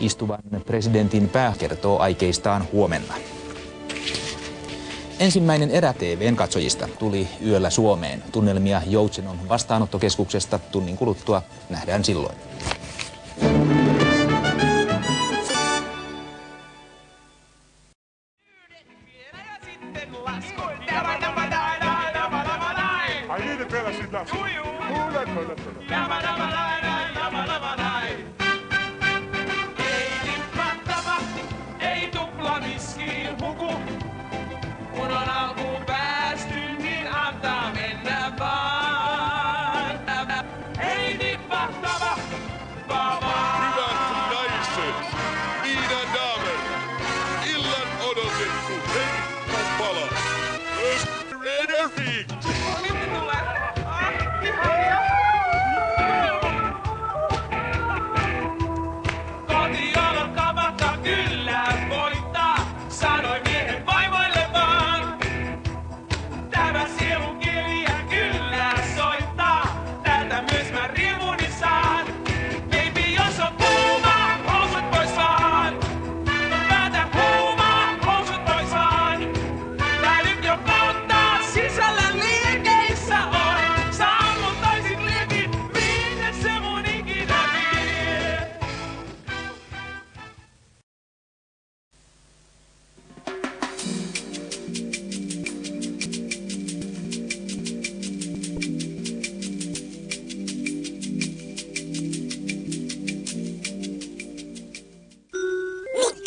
Istuvan presidentin pää kertoo aikeistaan huomenna. Ensimmäinen erä TV:n katsojista tuli yöllä Suomeen. Tunnelmia Joutsenon vastaanottokeskuksesta tunnin kuluttua nähdään silloin.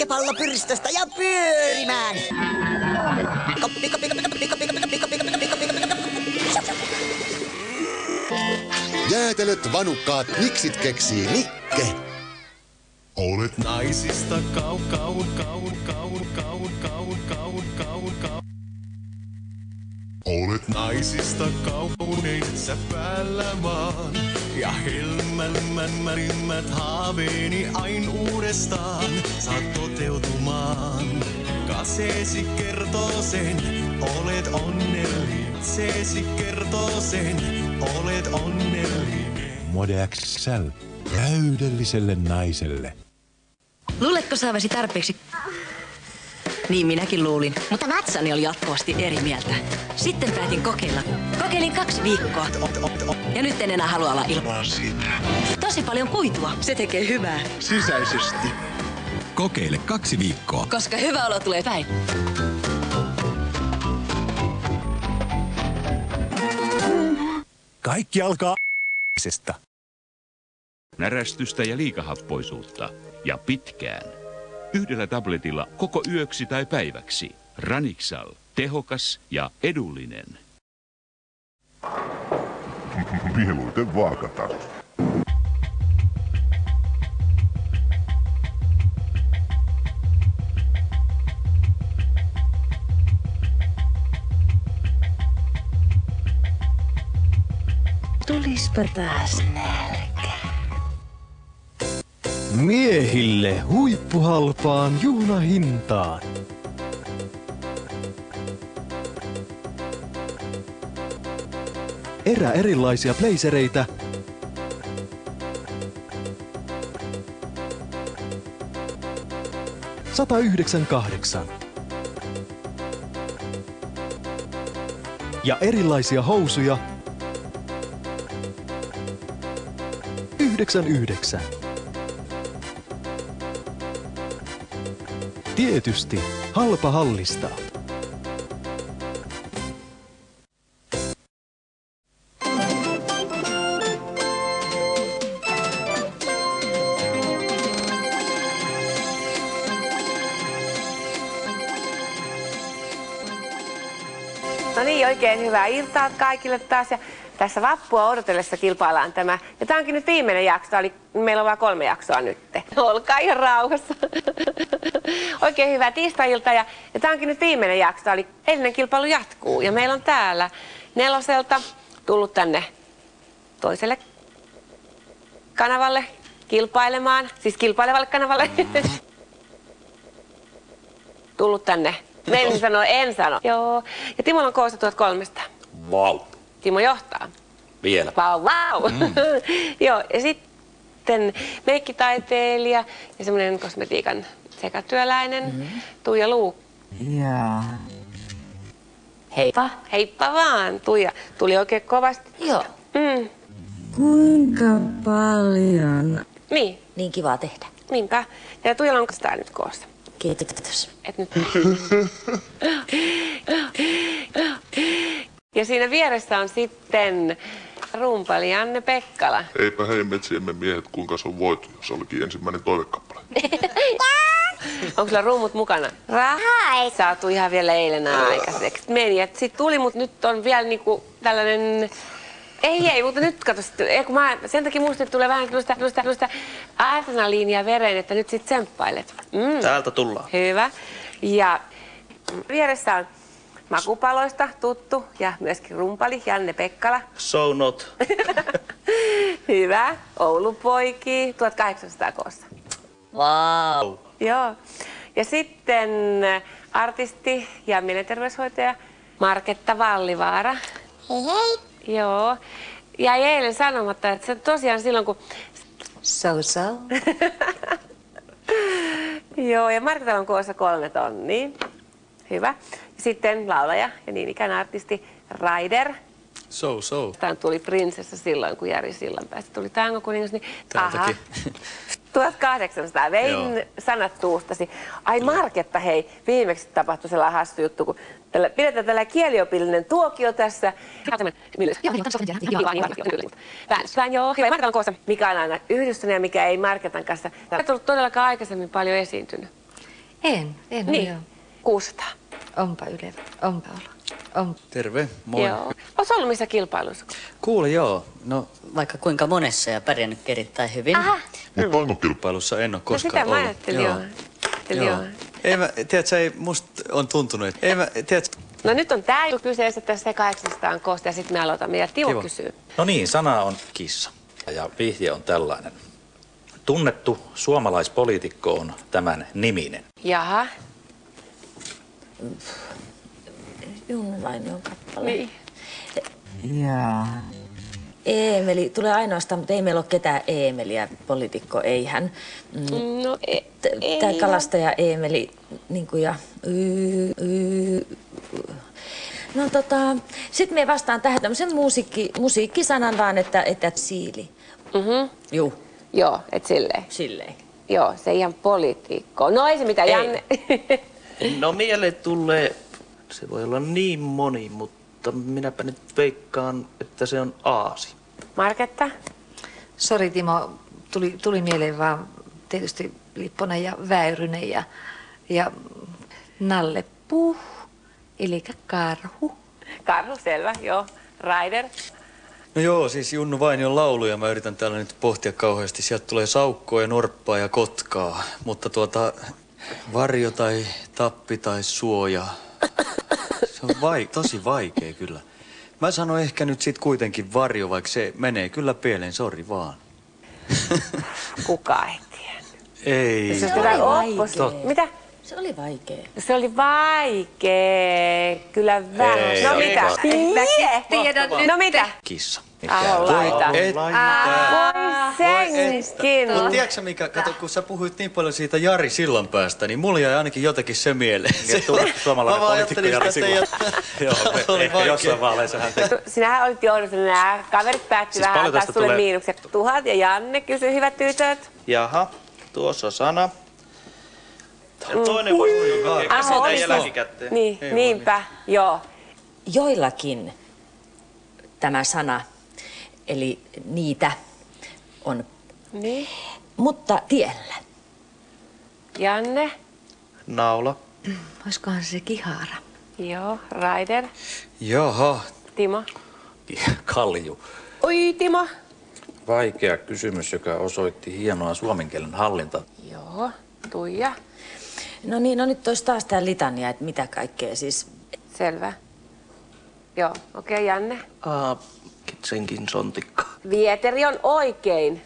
Pallo pyristöstä ja pyörimään! Jäätelöt, vanukkaat, miksit keksii Nikke. Olet naisista Olet naisista kaunein sä päällä vaan. Ja helmärimmät haaveeni aina uudestaan saat toteutumaan. Kaseesi kertoo sen, olet onnellinen. Seesi kertoo sen, olet onnellinen. Mode XL täydelliselle naiselle. Luuletko saavasi tarpeeksi? Niin minäkin luulin, mutta natsani oli jatkuvasti eri mieltä. Sitten päätin kokeilla. Kokeilin 2 viikkoa. Ja nyt en enää halua olla ilman sitä. Tosi paljon kuitua. Se tekee hyvää. Sisäisesti. Kokeile 2 viikkoa. Koska hyvä olo tulee päin. Kaikki alkaa sesta. Närästystä ja liikahappoisuutta. Ja pitkään. Yhdellä tabletilla koko yöksi tai päiväksi. Ranixal. Tehokas ja edullinen. Mieluiten vaakataso. Tulispa taas nälkä. Miehille huippuhalpaan juhlahintaan. Erilaisia blazereitä. $198. Ja erilaisia housuja. 99. Tietysti halpa hallista. No niin, oikein hyvää iltaa kaikille taas. Ja tässä vappua odotellessa kilpaillaan tämä. Ja tämä onkin nyt viimeinen jakso, eli meillä on vain 3 jaksoa nyt. Olkaa ihan rauhassa. Oikein hyvää tiistai-iltaa. Ja tämä onkin nyt viimeinen jakso, eli eilinen kilpailu jatkuu. Ja meillä on täällä 4 tullut tänne toiselle kanavalle kilpailemaan. Siis kilpailevalle kanavalle. Tullut tänne. Meidän sanoo, en sano. Joo. Ja Timolla on koossa 1300. Vau. Timo johtaa. Vielä. Vau, vau. Joo, ja sitten sitten meikkitaiteilija ja semmoinen kosmetiikan sekatyöläinen Tuija Luuk. Jaa. Heippa. Heippa vaan, Tuija. Tuli oikein kovasti. Joo. Kuinka paljon? Niin. Niin kivaa tehdä. Niinpä. Ja Tuijalla on tää nyt koossa. Kiitos. Et nyt. Ja siinä vieressä on sitten rumpali Janne Pekkala. Eipä hei metsiemme miehet, kuinka se on voitu, jos olikin ensimmäinen toivekappale. Onko sulla rummut mukana? Rahaa ei saatu ihan vielä eilen aikaiseksi. Meni, että sit tuli, mutta nyt on vielä niinku tällainen... Ei, mutta nyt kato, sen takia musta tulee vähän tällaista adrenaliinia vereen, että nyt sit tsemppailet. Täältä tullaan. Hyvä. Ja vieressä on makupaloista tuttu ja myöskin rumpali Janne Pekkala. So not. Hyvä. Oulupoiki, 1800 koossa. Wow. Joo. Ja sitten artisti ja mielenterveyshoitaja Marketta Vallivaara. Hei hei. Joo. Jäi eilen sanomatta, että se tosiaan silloin kun... So. Joo, ja Marketalla on koossa 3 tonnia. Hyvä. Ja sitten laulaja ja niin ikään artisti Raider. So. Tämä tuli prinsessa silloin, kun Jari Sillanpäästä tuli tangokuningas, niin... Täältäkin. 1800. Vein sanat tuustasi. Ai Marketta, hei, viimeksi tapahtui sellainen hassu juttu, kun pidetään tällainen kieliopillinen tuokio tässä. Joo, hyvä. Marketan koossa, mikä on aina yhdistynyt ja mikä ei Marketan kanssa. Olet ollut todellakaan aikaisemmin paljon esiintynyt. En niin. Joo. 600. Onpa ylevä, onpa olo. Terve, moi. Joo. Oletko ollut missä kilpailussa? Kuule, joo. No, vaikka kuinka monessa ja pärjännyt erittäin hyvin. Aha. Mutta tangokilpailussa en ole koskaan ollut. No sitä mä ajattelin, joo. Ei mä, tiedätkö, ei musta on tuntunut, että ei mä, tiedätkö... No nyt on tää kyseessä tässä 800 koosta ja sitten me aloitamme ja Timo kysyy. No niin, sana on kissa ja vihje on tällainen. Tunnettu suomalaispoliitikko on tämän niminen. Jaha. Junnu Vainion kappale. Niin. Jaa. Eemeli tulee ainoastaan, mutta ei meillä ole ketään Eemeliä, poliitikko ei hän. No ei. Tää kalastaja Eemeli, niinku ja... No sit me vastaan tähän tämmösen musiikkisanan vaan, että siili. Juu. Joo, et silleen. Silleen. Joo, se ihan poliitikko. No ei se mitään, Janne. No mieleen tulee, se voi olla niin moni, mutta minäpä nyt veikkaan, että se on Aasi. Marketta? Sori Timo, tuli mieleen vaan tietysti Lipponen ja Väyrynen ja Nalle Puh, eli Karhu. Karhu, selvä, joo. Raider? No joo, siis Junnu Vainion lauluja mä yritän täällä nyt pohtia kauheasti. Sieltä tulee saukkoa ja norppaa ja kotkaa, mutta varjo tai tappi tai suoja. Se on tosi vaikea kyllä. Mä sanon ehkä nyt sit kuitenkin varjo, vaikka se menee kyllä pieleen, sori vaan. Kuka ei tiedä. Ei. Se oli mitä? Se oli vaikea. Se oli vaikea. Kyllä vähän. No mitä? Tiedän nyt. No mitä? Kissa. Voi senkin. Mutta tiedätkö mikä, kato kun sä puhuit niin paljon siitä Jari Sillanpäästä, niin mulla jäi ainakin jotenkin se mieleen. Suomalainen poliitikko Jari Sillanpää. Joo, ehkä jossain vaaleissa hän teki. Sinähän olit johdossa, nämä kaverit päätti vähän antaa sulle miinukset. 1000 ja Janne kysyi, hyvät tytöt. Jaha, tuossa sana. Toinen voi jälkikäteen. Niin, niinpä, joo. Joillakin tämä sana, eli niitä, on. Niin. Mutta tiellä. Janne. Naula. Olisikohan se kihara? Joo, Raider. Jaha. Timo. Kalju. Oi, Timo. Vaikea kysymys, joka osoitti hienoa suomen kielen hallintaa. Joo, Tuija. No niin, no nyt olisi taas tää litania, että mitä kaikkea siis. Selvä. Joo, okei, Janne. Kitsenkin sontikka. Vieteri on oikein.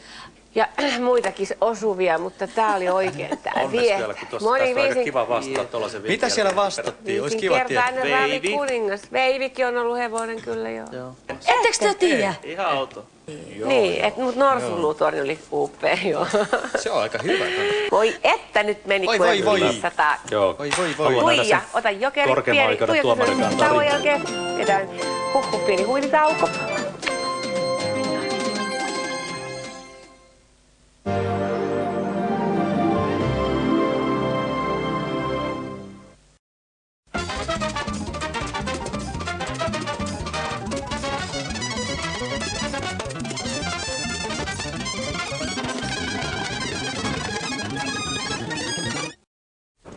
Ja muitakin osuvia, mutta tää oli oikein tää Onneksi vielä, kun tuossa oli aika kiva vastaa tuollaisen viikin. Mitä siellä vastattiin? Olisi kiva tietää. Veivi kuningas. Veivikin on ollut hevonen kyllä, joo. Ettekö te tiedä? Ihan auto. Niin, mutta Norsunluutorni oli upea, joo. Se on aika hyvä. Voi että nyt meni Voi. 500. Joo. Voi. Tuija, ota jokeri. Korkeimman oikeuden tuomarin kantaa tauon jälkeen. Vedään pieni huilitauko.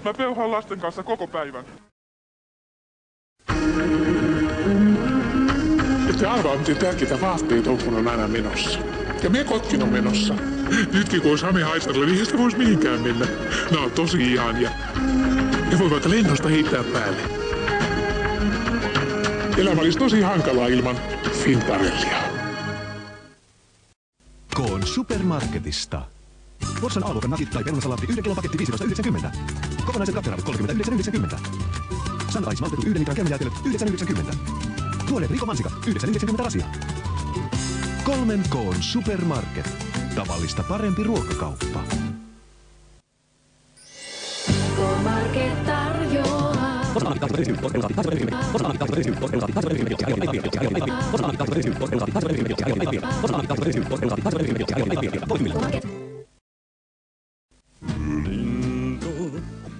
Mä peuhaan lasten kanssa koko päivän. Ette arvaa, miten tärkeitä vaatteita on aina menossa. Ja me kotkin on menossa. Nytkin kun on Sami haistella, niin sitä vois mihinkään mennä. Nää on tosi ihania. Ne voi vaikka lennosta heittää päälle. Elämä olisi tosi hankalaa ilman Fintarellia. Koon supermarketista. Forssan aamukan nakit tai perunasalaatti 1 kilon paketti 15,90. Kokonaiset katteravut 39,90. Sun Ice maltettu 1 litran käymäjäätelöt 9,90. Tuoreet rikomansikat 9,90 rasia. 3K:n supermarket. Tavallista parempi ruokakauppa. K-Market tarjoaa.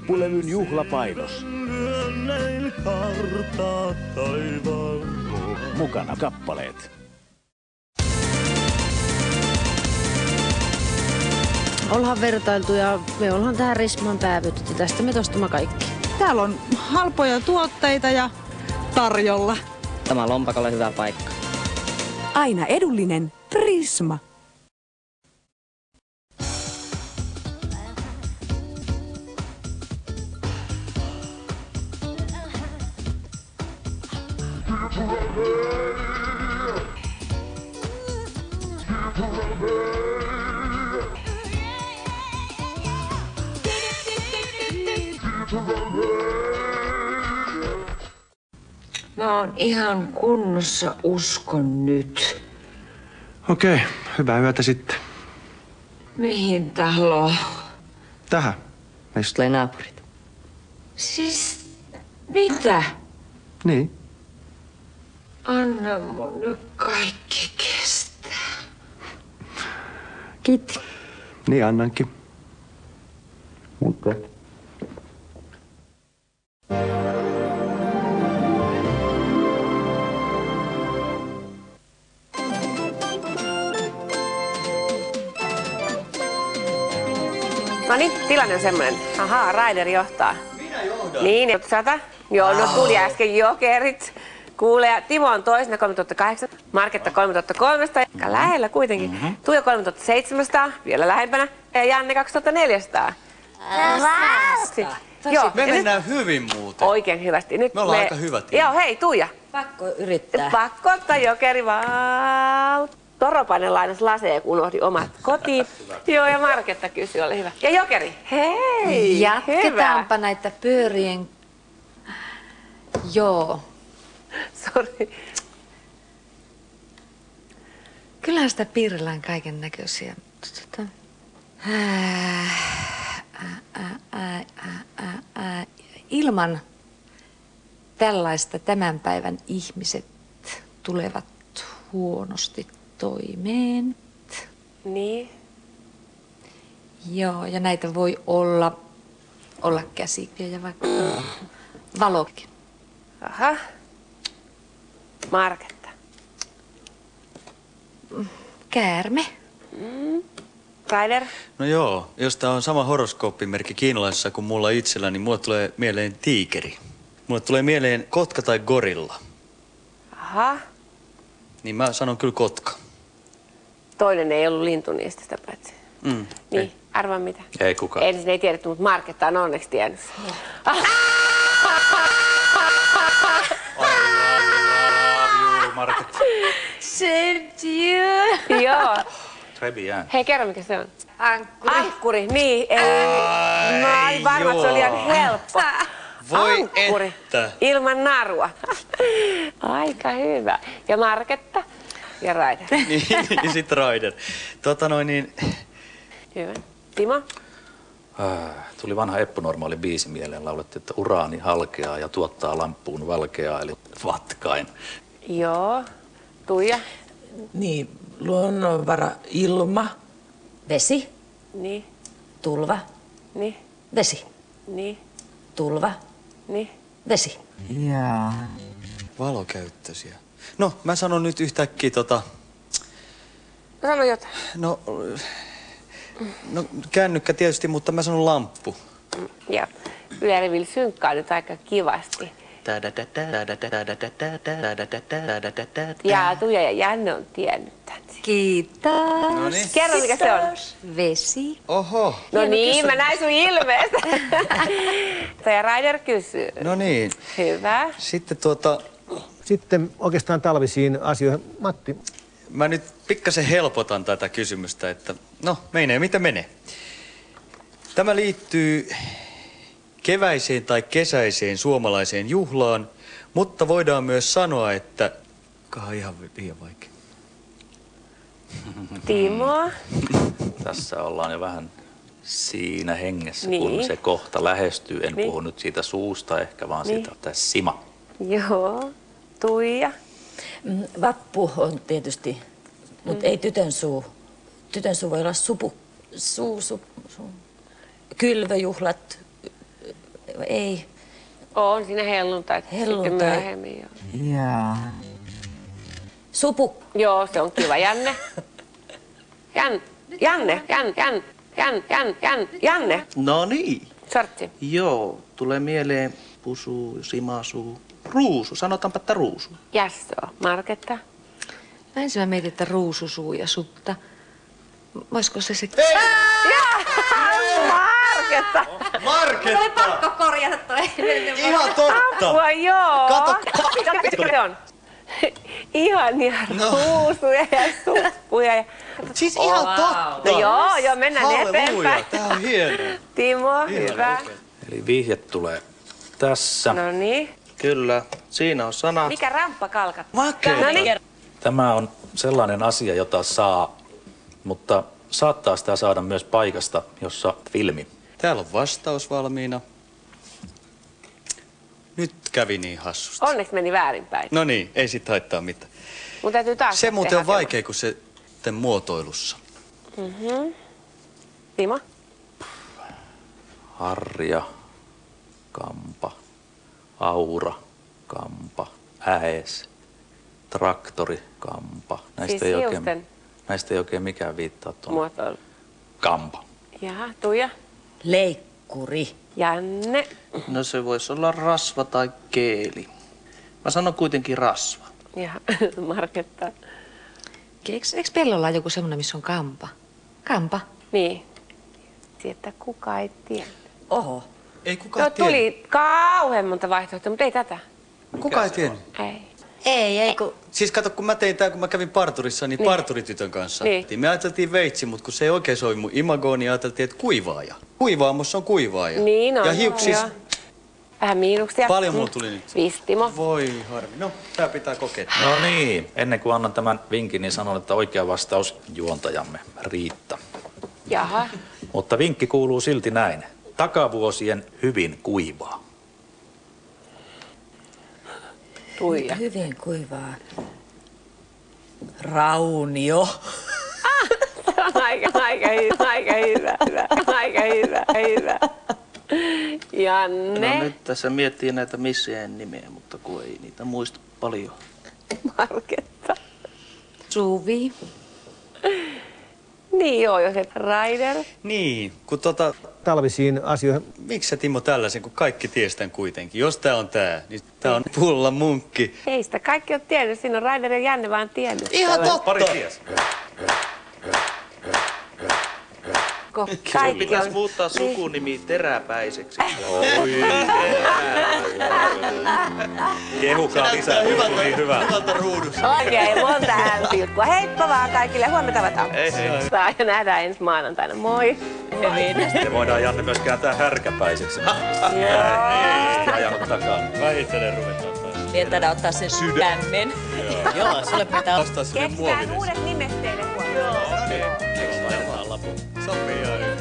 Lippulevyn juhlapainos. Mukana kappaleet. Ollaan vertailtu ja me ollaan tähän Rismaan päävytetty. Tästä me tostamme kaikki. Täällä on halpoja tuotteita ja tarjolla. Tämä lompakalle hyvä paikka. Aina edullinen Prisma. Mä oon ihan kunnossa, uskon nyt. Okei, hyvää yötä sitten. Mihin taloon? Tähän. Meistä tulee naapurit. Siis, mitä? Niin. Anna mun nyt kaikki kestää. Kiitos. Niin annankin. Mutta. No niin, tilanne on semmoinen. Ahaa, Raider johtaa. Minä johdan. Niin, 100. Joo, no tuli äsken jokerit. Kuule, Timo on toisena 3008, Marketta 3300, aika lähellä kuitenkin. Tuija 3700, vielä lähempänä, ja Janne 2400. Joo, Me mennään hyvin muuten. Oikein hyvästi. Nyt me ollaan aika hyvät. Joo, hei Tuija. Pakko yrittää. Pakko ottaa jokeri vaan. Toropainen lainas lasee, kun unohdi omat kotiin. Joo, ja Marketta kysyi, ole hyvä. Ja jokeri, hei, Jatketaanpa näitä pyörien... Joo. Sori. Kyllähän sitä piirillään kaiken näköisiä. Ilman tällaista tämän päivän ihmiset tulevat huonosti toimeen. Niin. Joo, ja näitä voi olla käsikiä ja vaikka valokin. Aha. Marketta. Käärme. Raider. No joo, jos tää on sama horoskooppimerkki kiinalaisessa kuin mulla itsellä, niin mulle tulee mieleen tiikeri. Mulle tulee mieleen kotka tai gorilla. Aha. Niin mä sanon kyllä kotka. Toinen ei ollut lintu niistä sitä paitsi. Niin, ei. Arvaa mitä. Ei kukaan. Ensin ei tiedetty, mutta Marketta on onneksi tiennyt. Market. Joo. Très bien. Hei, kerro mikä se on. Ankkuri. Ankkuri, niin. Mä olin varma, että se oli ihan helppo. Voi Ankkuri. että. Ilman narua. Aika hyvä. Ja Marketta? Ja Raider. niin sit Raider. Hyvä. Timo? Tuli vanha Eppu-normaali biisi mieleen. Laulettiin, että uraani halkeaa ja tuottaa lampuun valkeaa, eli vatkain. Joo. Tuija? Niin, luonnonvara ilma. Vesi. Niin. Tulva. Niin. Vesi. Niin. Tulva. Niin. Vesi. Jaa. Valokäyttöisiä. No, mä sanon nyt yhtäkkiä Sano jotain. No kännykkä tietysti, mutta mä sanon lamppu. Ja Yle-Revillä synkkaa nyt aika kivasti. Ja Tuija ja Janne on tiennyt tän. Kiitos. Noniin. Kerro mikä se on. Vesi. Oho. No niin, mä näin sun ilmeestä. Ja Raider kysyy. No niin. Hyvä. Sitten oikeastaan talvisiin asioihin. Matti. Mä nyt pikkasen helpotan tätä kysymystä, että no menee miten menee. Tämä liittyy keväiseen tai kesäiseen suomalaiseen juhlaan, mutta voidaan myös sanoa, että... Ihan liian vaikea. Timo. Tässä ollaan jo vähän siinä hengessä, Niin. kun se kohta lähestyy. En Niin. puhu nyt siitä suusta ehkä, vaan Niin. siitä tässä sima. Joo. Tuija. Vappu on tietysti, mutta ei tytön suu. Tytön suu voi olla suu. Kylvöjuhlat, ei. On siinä helluntai. Sitten myöhemmin joo. Jaa. Supu. Joo, se on kiva. Janne. Janne. No niin. Sortsi. Joo, tulee mieleen pusu, simasu, ruusu. Sanotaanpa, että ruusu. Jasso. Marketta. Mä ensin mietin, että ruususuu ja sutta. Voisiko se se... Marketta. Marketta! Oli pakko korjata toi. Ihan totta! Apua, joo. Kato. Mikä se on? Ihania ruusuja ja suppuja. Ja... Siis ihan totta! No joo, mennään Halleluja, eteenpäin. tää on hienoa. Timo, hyvä. Eli vihje tulee tässä. No niin. Kyllä, siinä on sana. Mikä ramppa kalkat? Makea. No niin. Tämä on sellainen asia, jota saa, mutta saattaa sitä saada myös paikasta, jossa filmi. Täällä on vastaus valmiina. Nyt kävi niin hassusti. Onneksi meni väärinpäin. No niin, ei sit haittaa mitään. Mun täytyy taas Se muuten on hakemaan. vaikea kuin se muotoilussa. Timo? Harja, kampa, aura, kampa, äes, traktori, kampa. Siis hiusten Näistä ei oikein mikään viittaa tuonne. muotoilu. Kampa. Jaha, Tuija? Leikkuri. Janne? No se voisi olla rasva tai keeli. Mä sanon kuitenkin rasva. Ja Marketta? Eikö pellolla joku semmonen, missä on kampa? Kampa? Niin. Että kuka ei tiedä. Oho. Ei kukaan tiedä. Tuli kauhean monta vaihtoehtoa, mutta ei tätä. Kuka ei tiedä? Ei. Ei kun... Siis kato, kun mä tein tää, kun mä kävin parturissa, niin parturitytön kanssa. Niin. Me ajateltiin veitsi, mutta kun se ei oikein sovi mun imagoon, niin ajateltiin, että kuivaaja. Kuivaamossa on kuivaaja. Niin on. Ja hiuksis... Joo. Vähän miinuksia. Paljon mulla tuli nyt. 5, Timo. Voi harmi. No, tää pitää kokeilla. No niin, ennen kuin annan tämän vinkin, niin sanon, että oikea vastaus juontajamme Riitta. Jaha. Mutta vinkki kuuluu silti näin. Takavuosien hyvin kuivaa. Tuija. Hyvin kuivaa. Raunio. Se on aika hyvä. Janne. No nyt tässä miettii näitä missien nimeä, mutta kun ei niitä muista paljon. Marketta. Suvi. Niin joo, jos et Raider. Niin, kun Talvisiin asioihin. Miksi sä Timo tällaisen, kun kaikki ties tän kuitenkin? Jos tää on tää, niin tää on pulla munkki. Ei sitä kaikki on tiennyt. Siinä on Raider ja Janne vaan tiennyt. Ihan totta! Pari ties. Sun pitäisi muuttaa sukunimi Teräpäiseksi. Kehukaa lisää, hyvä, niin hyvä. Hyvältä ruudussa. Oikein monta äänpilkkua. Heippa vaan kaikille. Huomenta tavataan. Ei. Ja nähdään ensi maanantaina. Moi. Me voidaan Janne myös kääntää härkäpäiseksi. Ei ajanut takaa. Vähitellen ruvetaan taas. Niin, että ottaa sen sydämen. Joo, sulle pitää ostaa sinne Keksitään uudet nimet teille huomenna. Joo. Keksitään lapun. Sopii.